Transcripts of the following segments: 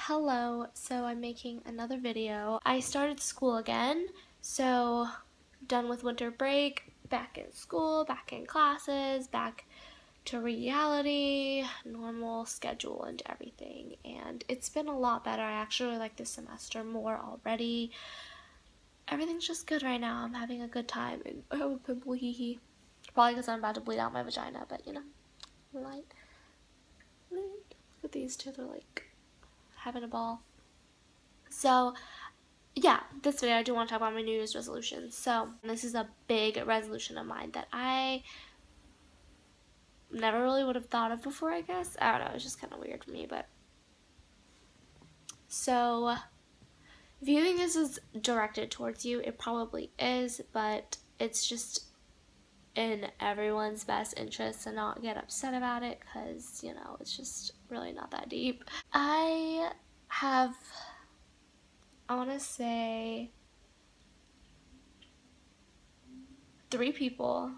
Hello, so I'm making another video. I started school again, so done with winter break, back in school, back in classes, back to reality, normal schedule and everything. And it's been a lot better. I actually like this semester more already. Everything's just good right now. I'm having a good time. And I have a pimple, hee hee. Probably because I'm about to bleed out my vagina, but you know, light. Look at these two, they're like having a ball. So yeah, this video I do want to talk about my New Year's resolutions. So this is a big resolution of mine that I never really would have thought of before, I guess. I don't know, it's just kind of weird for me, but so if you think this is directed towards you, it probably is, but it's just in everyone's best interest to not get upset about it because, you know, it's just really not that deep. I want to say 3 people,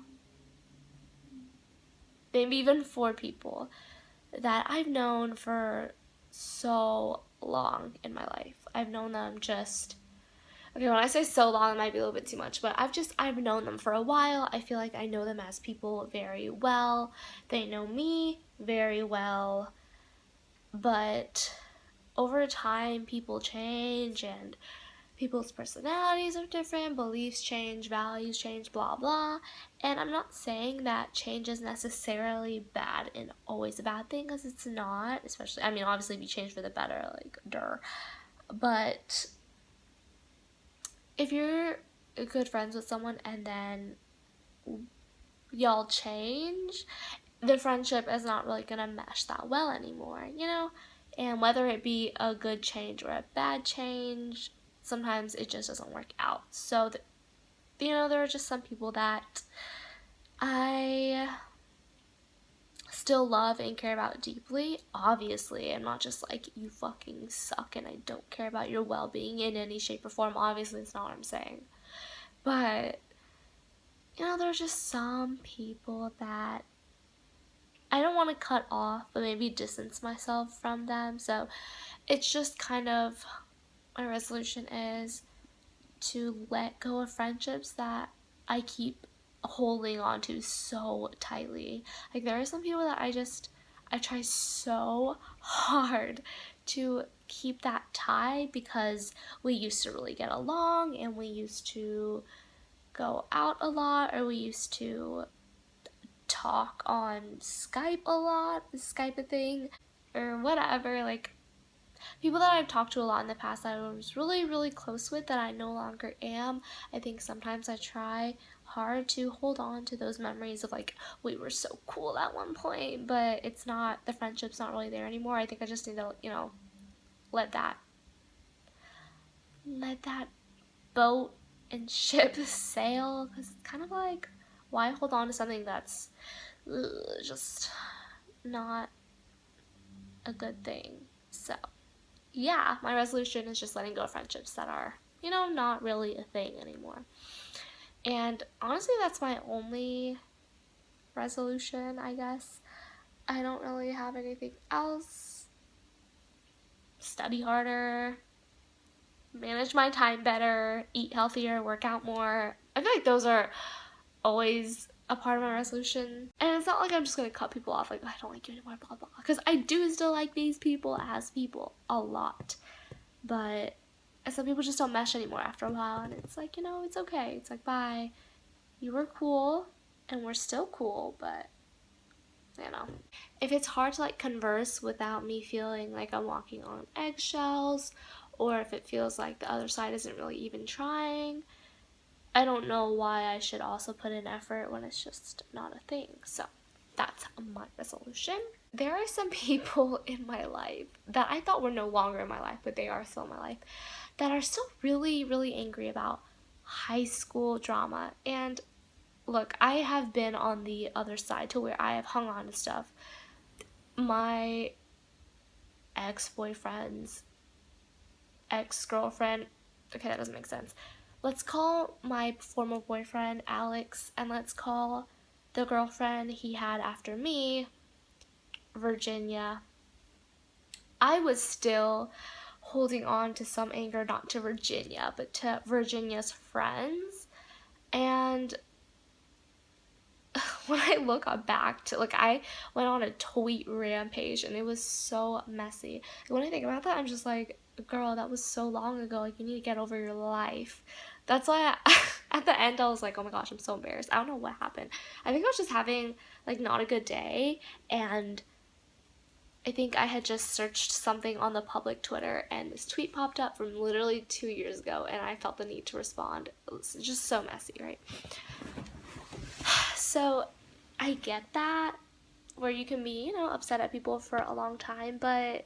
maybe even 4 people that I've known for so long in my life. I've known them just, okay, when I say so long, it might be a little bit too much, but I've known them for a while. I feel like I know them as people very well. They know me very well, but over time, people change and people's personalities are different, beliefs change, values change, blah blah. And I'm not saying that change is necessarily bad and always a bad thing, because it's not. Especially, I mean, obviously if you change for the better, like duh. But if you're good friends with someone and then y'all change, the friendship is not really gonna mesh that well anymore, you know? And whether it be a good change or a bad change, sometimes it just doesn't work out. So you know, there are just some people that I still love and care about deeply. Obviously, I'm not just like, you fucking suck and I don't care about your well-being in any shape or form. Obviously, it's not what I'm saying. But, you know, there are just some people that I don't want to cut off, but maybe distance myself from them. So it's just kind of, my resolution is to let go of friendships that I keep holding on to so tightly. Like, there are some people that I try so hard to keep that tie because we used to really get along and we used to go out a lot, or we used to talk on Skype a lot. Is Skype a thing? Or whatever, like people that I've talked to a lot in the past that I was really, really close with that I no longer am. I think sometimes I try hard to hold on to those memories of like, we were so cool at one point, but it's not, the friendship's not really there anymore. I think I just need to, you know, let that boat and ship sail, because it's kind of like, why hold on to something that's just not a good thing? So yeah, my resolution is just letting go of friendships that are, you know, not really a thing anymore. And honestly, that's my only resolution, I guess. I don't really have anything else. Study harder, manage my time better, eat healthier, work out more. I feel like those are always a part of my resolution. And it's not like I'm just gonna cut people off, like, I don't like you anymore, blah blah. Because I do still like these people as people a lot. But some people just don't mesh anymore after a while, and it's like, you know, it's okay. It's like, bye. You were cool, and we're still cool, but, you know. If it's hard to, like, converse without me feeling like I'm walking on eggshells, or if it feels like the other side isn't really even trying, I don't know why I should also put in effort when it's just not a thing. So that's my resolution. There are some people in my life that I thought were no longer in my life, but they are still in my life, that are still really, really angry about high school drama. And look, I have been on the other side to where I have hung on to stuff. My ex-boyfriend's ex-girlfriend, okay, that doesn't make sense. Let's call my former boyfriend Alex, and let's call the girlfriend he had after me Virginia. I was still holding on to some anger, not to Virginia, but to Virginia's friends. And when I look back to, like, I went on a tweet rampage and it was so messy. And when I think about that, I'm just like, girl, that was so long ago. Like, you need to get over your life. That's why at the end I was like, oh my gosh, I'm so embarrassed. I don't know what happened. I think I was just having, like, not a good day, and I think I had just searched something on the public Twitter and this tweet popped up from literally 2 years ago, and I felt the need to respond. It was just so messy, right? So I get that, where you can be, upset at people for a long time, but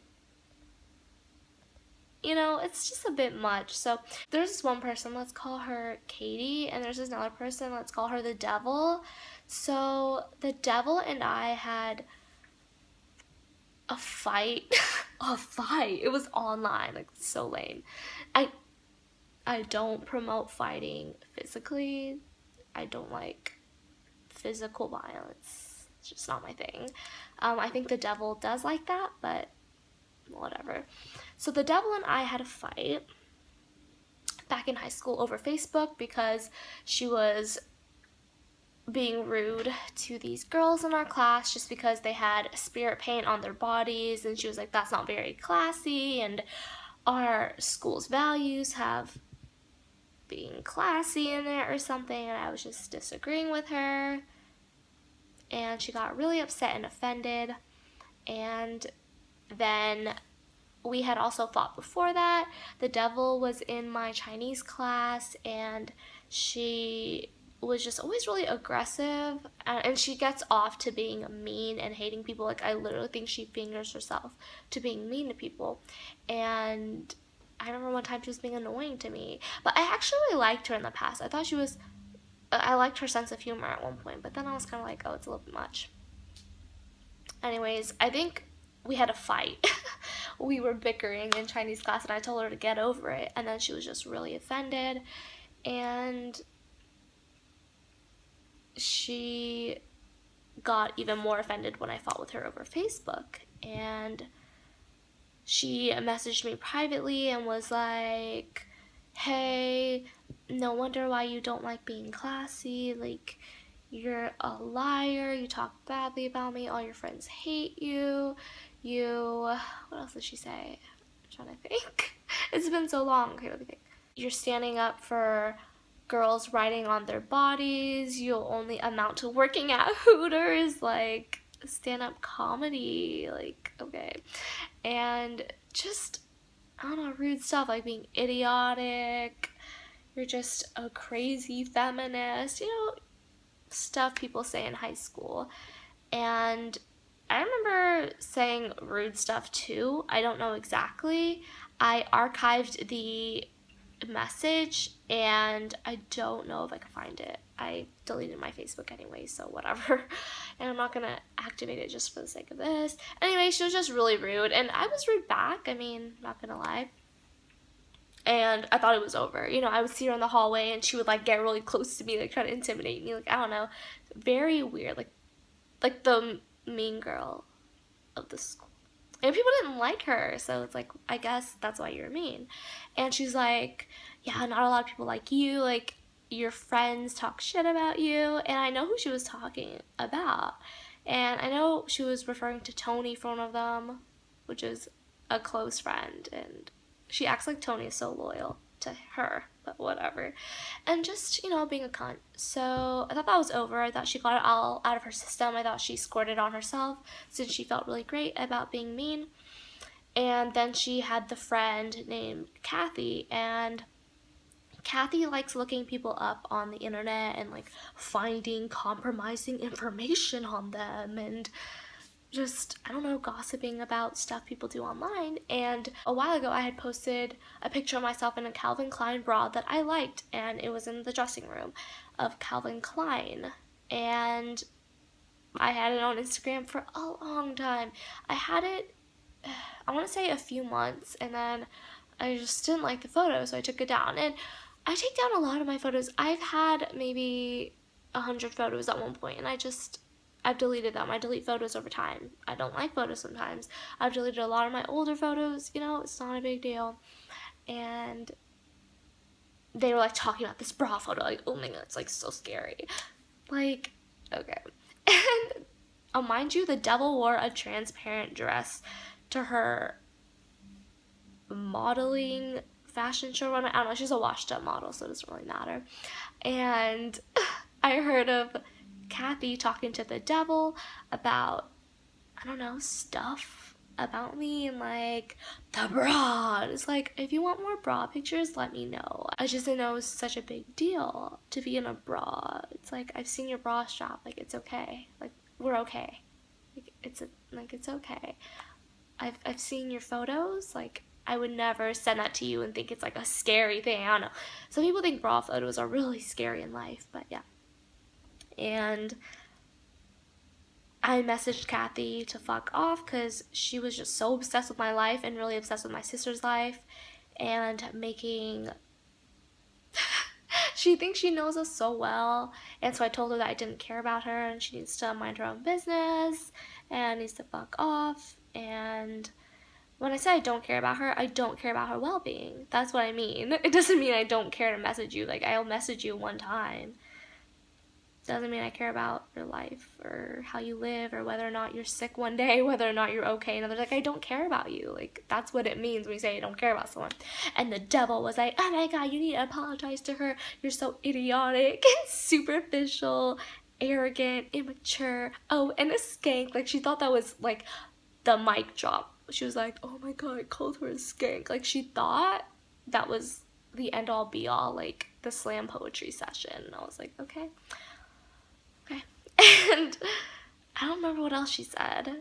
it's just a bit much. So there's this one person, let's call her Katie, and there's this another person, let's call her the Devil. So the Devil and I had a fight. A fight. It was online, like, so lame. I don't promote fighting physically. I don't like physical violence. It's just not my thing. I think the Devil does like that, but whatever. So the Devil and I had a fight back in high school over Facebook because she was being rude to these girls in our class just because they had spirit paint on their bodies, and she was like, that's not very classy, and our school's values have being classy in it or something, and I was just disagreeing with her, and she got really upset and offended. And then we had also fought before that. The Devil was in my Chinese class, and she was just always really aggressive, and she gets off to being mean and hating people. Like, I literally think she fingers herself to being mean to people. And I remember one time she was being annoying to me, but I actually really liked her in the past. I liked her sense of humor at one point, but then I was kind of like, oh, it's a little bit much. Anyways, I think we had a fight. We were bickering in Chinese class, and I told her to get over it, and then she was just really offended, and she got even more offended when I fought with her over Facebook, and she messaged me privately and was like, hey, no wonder why you don't like being classy, like, you're a liar, you talk badly about me, all your friends hate you, what else did she say? I'm trying to think. It's been so long. Okay, let me think. You're standing up for girls writing on their bodies, you'll only amount to working at Hooters, like, stand-up comedy, like, okay. And just, I don't know, rude stuff, like being idiotic, you're just a crazy feminist, stuff people say in high school. And I remember saying rude stuff too. I don't know exactly. I archived the message, and I don't know if I can find it. I deleted my Facebook anyway, so whatever. And I'm not gonna activate it just for the sake of this. Anyway, she was just really rude, and I was rude back. I mean, not gonna lie. And I thought it was over. I would see her in the hallway, and she would, like, get really close to me, like, try to intimidate me. Like, I don't know. Very weird. Like the mean girl of the school. And people didn't like her, so it's like, I guess that's why you're mean. And she's like, yeah, not a lot of people like you, like, your friends talk shit about you. And I know who she was talking about. And I know she was referring to Tony for one of them, which is a close friend. And she acts like Tony is so loyal to her, but whatever. And just, being a cunt. So I thought that was over. I thought she got it all out of her system. I thought she scored it on herself since she felt really great about being mean. And then she had the friend named Kathy, and Kathy likes looking people up on the internet and, like, finding compromising information on them and just, I don't know, gossiping about stuff people do online. And a while ago I had posted a picture of myself in a Calvin Klein bra that I liked, and it was in the dressing room of Calvin Klein, and I had it on Instagram for a long time. I had it, I want to say a few months, and then I just didn't like the photo, so I took it down. And I take down a lot of my photos. I've had maybe 100 photos at one point, and I just I've deleted them. I delete photos over time. I don't like photos sometimes. I've deleted a lot of my older photos, you know, it's not a big deal. And they were like talking about this bra photo, like, oh my god, it's like so scary. Like, okay. And mind you, the devil wore a transparent dress to her modeling fashion show run. I don't know, she's a washed up model, so it doesn't really matter. And I heard of Kathy talking to the devil about, I don't know, stuff about me, and like the bra. It's like, if you want more bra pictures, let me know. I just didn't know it was such a big deal to be in a bra. It's like, I've seen your bra strap, like it's okay, like we're okay, like it's okay. I've seen your photos, like I would never send that to you and think it's like a scary thing. I don't know. Some people think bra photos are really scary in life, but yeah. And I messaged Kathy to fuck off because she was just so obsessed with my life and really obsessed with my sister's life and making... She thinks she knows us so well, and so I told her that I didn't care about her and she needs to mind her own business and needs to fuck off. And when I say I don't care about her, I don't care about her well-being. That's what I mean. It doesn't mean I don't care to message you. Like, I'll message you one time. Doesn't mean I care about your life or how you live or whether or not you're sick one day, whether or not you're okay another. Like, I don't care about you. Like, that's what it means when you say I don't care about someone. And the devil was like, oh my god, you need to apologize to her. You're so idiotic and superficial, arrogant, immature. Oh, and a skank. Like, she thought that was like the mic drop. She was like, oh my god, I called her a skank. Like, she thought that was the end all be all, like the slam poetry session. And I was like, okay. And I don't remember what else she said.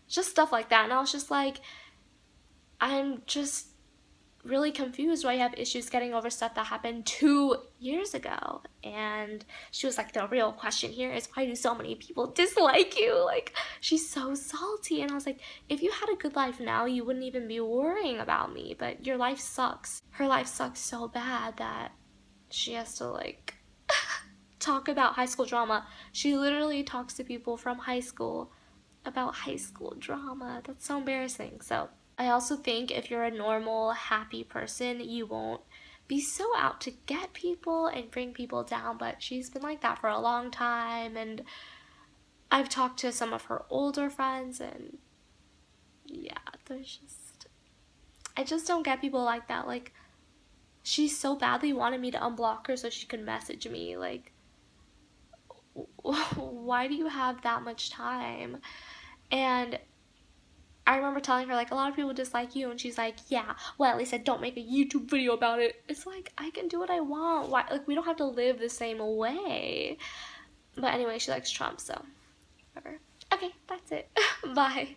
Just stuff like that. And I was just like, I'm just really confused why you have issues getting over stuff that happened 2 years ago. And she was like, the real question here is, why do so many people dislike you? Like, she's so salty. And I was like, if you had a good life now, you wouldn't even be worrying about me. But your life sucks. Her life sucks so bad that she has to, like, talk about high school drama. She literally talks to people from high school about high school drama. That's so embarrassing. So I also think if you're a normal, happy person, you won't be so out to get people and bring people down. But she's been like that for a long time, and I've talked to some of her older friends, and yeah, I just don't get people like that. Like, she so badly wanted me to unblock her so she could message me. Like, why do you have that much time? And I remember telling her, like, a lot of people dislike you, and she's like, yeah, well, at least I don't make a YouTube video about it. It's like, I can do what I want. Why? Like, we don't have to live the same way. But anyway, she likes Trump, so whatever. Okay, that's it. Bye.